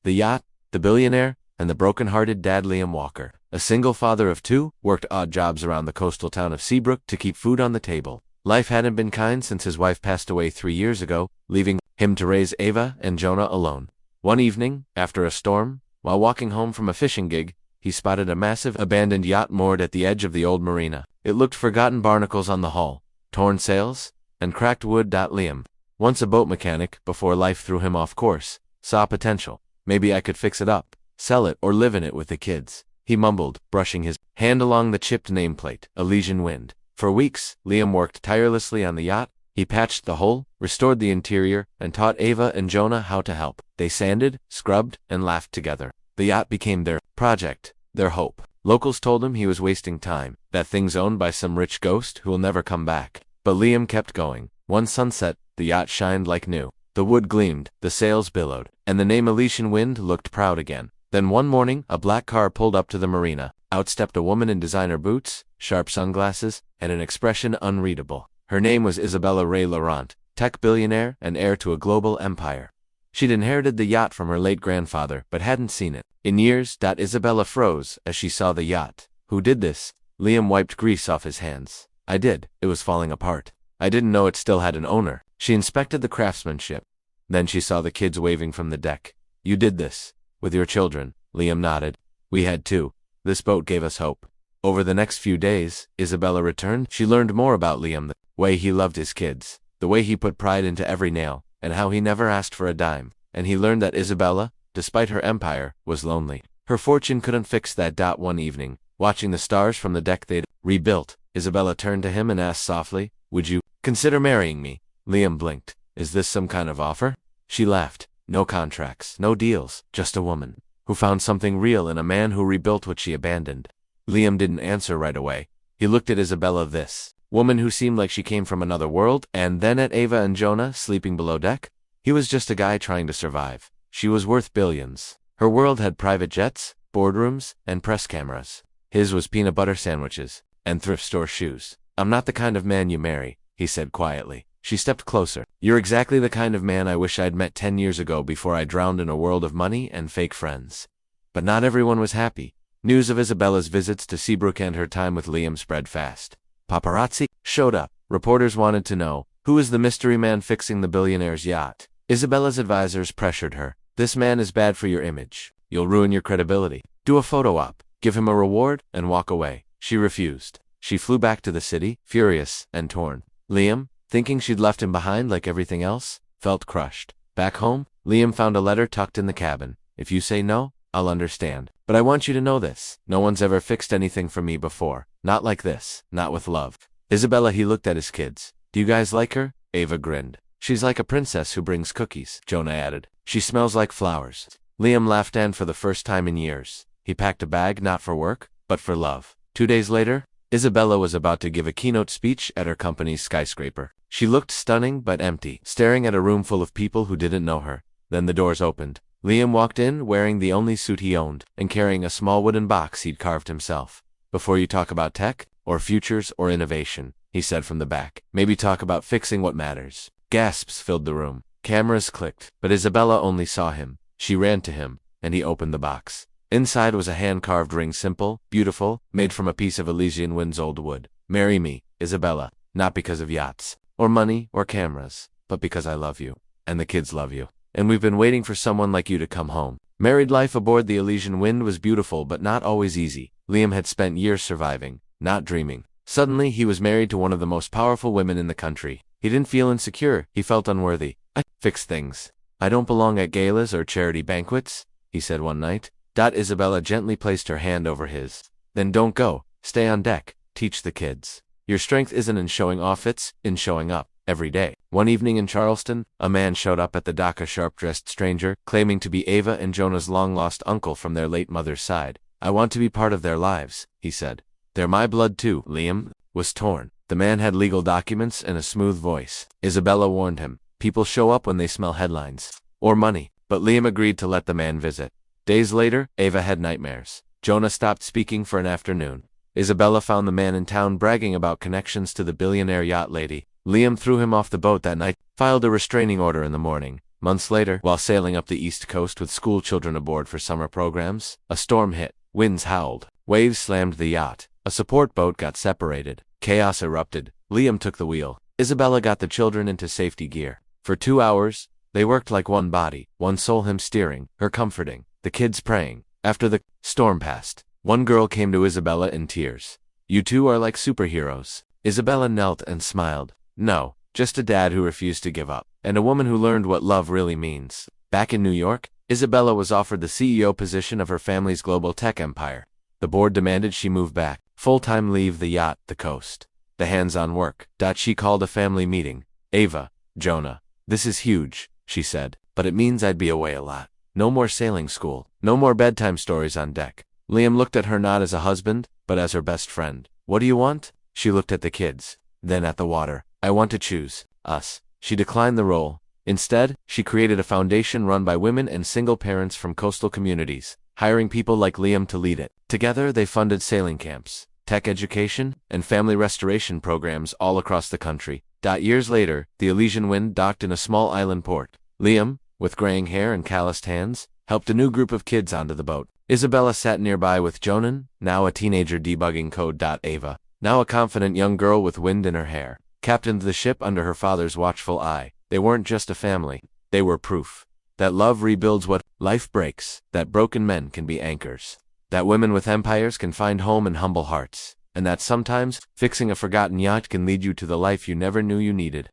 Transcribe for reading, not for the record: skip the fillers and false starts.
The yacht, the billionaire, and the broken-hearted dad Liam Walker, a single father of two, worked odd jobs around the coastal town of Seabrook to keep food on the table. Life hadn't been kind since his wife passed away 3 years ago, leaving him to raise Ava and Jonah alone. One evening, after a storm, while walking home from a fishing gig, he spotted a massive, abandoned yacht moored at the edge of the old marina. It looked forgotten barnacles on the hull, torn sails, and cracked wood. Liam, once a boat mechanic before life threw him off course, saw potential. Maybe I could fix it up, sell it, or live in it with the kids, he mumbled, brushing his hand along the chipped nameplate, Elysian Wind. For weeks, Liam worked tirelessly on the yacht. He patched the hull, restored the interior, and taught Ava and Jonah how to help. They sanded, scrubbed, and laughed together. The yacht became their project, their hope. Locals told him he was wasting time, that thing's owned by some rich ghost who will never come back. But Liam kept going. One sunset, the yacht shined like new. The wood gleamed, the sails billowed, and the name Elysian Wind looked proud again. Then one morning, a black car pulled up to the marina. Out stepped a woman in designer boots, sharp sunglasses, and an expression unreadable. Her name was Isabella Ray Laurent, tech billionaire and heir to a global empire. She'd inherited the yacht from her late grandfather, but hadn't seen it in years. Isabella froze as she saw the yacht. Who did this? Liam wiped grease off his hands. I did. It was falling apart. I didn't know it still had an owner. She inspected the craftsmanship. Then she saw the kids waving from the deck. You did this? With your children? Liam nodded. We had to. This boat gave us hope. Over the next few days, Isabella returned. She learned more about Liam, the way he loved his kids, the way he put pride into every nail, and how he never asked for a dime. And he learned that Isabella, despite her empire, was lonely. Her fortune couldn't fix that. One evening, watching the stars from the deck they'd rebuilt, Isabella turned to him and asked softly, "Would you consider marrying me?" Liam blinked. Is this some kind of offer? She laughed. No contracts, no deals, just a woman who found something real in a man who rebuilt what she abandoned. Liam didn't answer right away. He looked at Isabella, this woman who seemed like she came from another world, and then at Ava and Jonah sleeping below deck. He was just a guy trying to survive. She was worth billions. Her world had private jets, boardrooms, and press cameras. His was peanut butter sandwiches and thrift store shoes. I'm not the kind of man you marry, he said quietly. She stepped closer. You're exactly the kind of man I wish I'd met 10 years ago before I drowned in a world of money and fake friends. But not everyone was happy. News of Isabella's visits to Seabrook and her time with Liam spread fast. Paparazzi showed up. Reporters wanted to know, who is the mystery man fixing the billionaire's yacht? Isabella's advisors pressured her. This man is bad for your image. You'll ruin your credibility. Do a photo op, give him a reward, and walk away. She refused. She flew back to the city, furious and torn. Liam, thinking she'd left him behind like everything else, felt crushed. Back home, Liam found a letter tucked in the cabin. If you say no, I'll understand. But I want you to know this. No one's ever fixed anything for me before. Not like this. Not with love. Isabella, he looked at his kids. Do you guys like her? Ava grinned. She's like a princess who brings cookies, Jonah added. She smells like flowers. Liam laughed, and for the first time in years, he packed a bag not for work, but for love. 2 days later, Isabella was about to give a keynote speech at her company's skyscraper. She looked stunning but empty, staring at a room full of people who didn't know her. Then the doors opened. Liam walked in wearing the only suit he owned and carrying a small wooden box he'd carved himself. Before you talk about tech, or futures, or innovation, he said from the back, maybe talk about fixing what matters. Gasps filled the room. Cameras clicked, but Isabella only saw him. She ran to him, and he opened the box. Inside was a hand-carved ring, simple, beautiful, made from a piece of Elysian Wind's old wood. Marry me, Isabella, not because of yachts, or money, or cameras, but because I love you, and the kids love you. And we've been waiting for someone like you to come home. Married life aboard the Elysian Wind was beautiful but not always easy. Liam had spent years surviving, not dreaming. Suddenly, he was married to one of the most powerful women in the country. He didn't feel insecure, he felt unworthy. I fix things. I don't belong at galas or charity banquets, he said one night. Isabella gently placed her hand over his. Then don't go, stay on deck, teach the kids. Your strength isn't in showing off, it's in showing up, every day. One evening in Charleston, a man showed up at the dock, a sharp-dressed stranger, claiming to be Ava and Jonah's long-lost uncle from their late mother's side. I want to be part of their lives, he said. They're my blood too. Liam was torn. The man had legal documents and a smooth voice. Isabella warned him, people show up when they smell headlines. Or money. But Liam agreed to let the man visit. Days later, Ava had nightmares. Jonah stopped speaking for an afternoon. Isabella found the man in town bragging about connections to the billionaire yacht lady. Liam threw him off the boat that night, filed a restraining order in the morning. Months later, while sailing up the East Coast with school children aboard for summer programs, a storm hit. Winds howled. Waves slammed the yacht. A support boat got separated. Chaos erupted. Liam took the wheel. Isabella got the children into safety gear. For 2 hours, they worked like one body, one soul, him steering, her comforting, the kids praying. After the storm passed, one girl came to Isabella in tears. "You two are like superheroes." Isabella knelt and smiled. "No, just a dad who refused to give up, and a woman who learned what love really means." Back in New York, Isabella was offered the CEO position of her family's global tech empire. The board demanded she move back, full-time, leave the yacht, the coast. The hands-on work. She called a family meeting. "Ava, Jonah, this is huge," she said, "but it means I'd be away a lot. No more sailing school. No more bedtime stories on deck." Liam looked at her not as a husband, but as her best friend. "What do you want?" She looked at the kids, then at the water. "I want to choose us." She declined the role. Instead, she created a foundation run by women and single parents from coastal communities, hiring people like Liam to lead it. Together, they funded sailing camps, tech education, and family restoration programs all across the country. Years later, the Elysian Wind docked in a small island port. Liam, with graying hair and calloused hands, helped a new group of kids onto the boat. Isabella sat nearby with Jonan, now a teenager debugging code. Ava, now a confident young girl with wind in her hair, captained the ship under her father's watchful eye. They weren't just a family. They were proof that love rebuilds what life breaks, that broken men can be anchors, that women with empires can find home in humble hearts, and that sometimes, fixing a forgotten yacht can lead you to the life you never knew you needed.